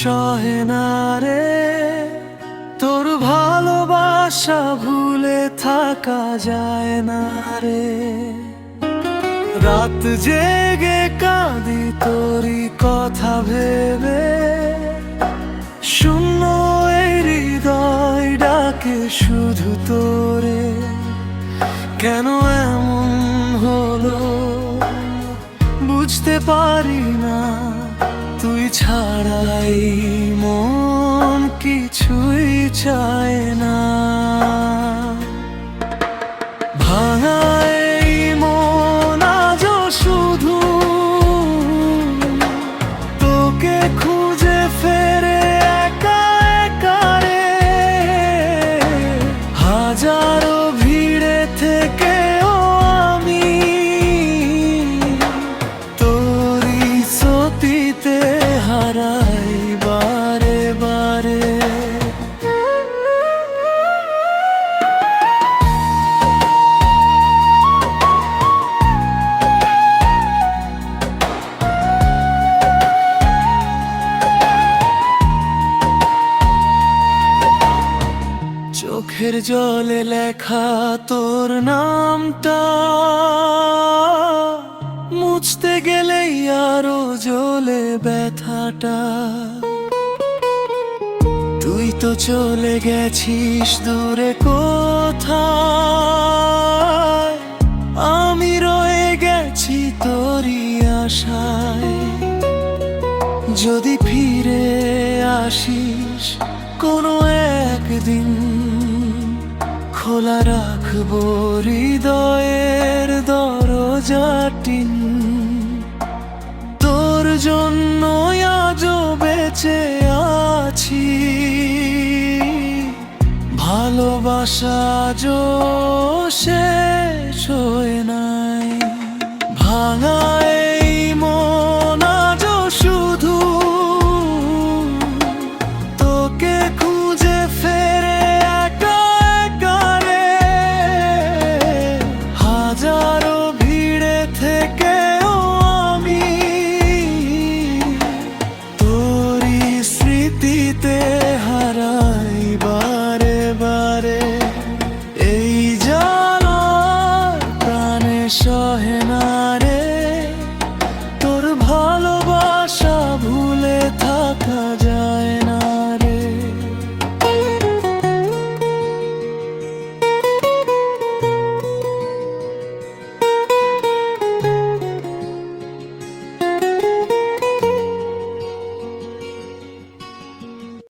সহে না রে, তোর ভালোবাসা ভুলে থাকা যায় না রে। রাত জেগে কাঁদি তোরই কথা ভেবে, শূন্য এই হৃদয় ডাকে শুধু তোরে। কেন এমন হলো বুঝতে পারি না, তুই ছাড়াই মন কিছুই চায় না। ভাঙা এই মন আজও শুধু তোকে খুঁজে ফেরে একা একা রে। হাজারো ভিড়ে থেকেও আমি তোরই স্মৃতিতে হারাই বারে বারে। চোখের জলে লেখা তোর নামটা মুছতে গেলেই আরো জ্বলে ব্যথাটা। তুই তো চলে গেছিস দূরে কোথায়, আমি রয়ে গেছি তোরই আশায়। যদি ফিরে আসিস কোনো একদিন, খোলা রাখবো হৃদয়ের দরজাটি। তোর জন্য আজও বেঁচে আছি, ভালোবাসা আজও শেষ হয়ে নাই। ভাঙা এই মন আজও শুধু তোকে খুঁজে ফেরে একা একা রে। হাজারো ভিড়ে থেকেও আমি তোরই স্মৃতিতে হারাই বারে বারে। এই জ্বালা প্রাণে সহে না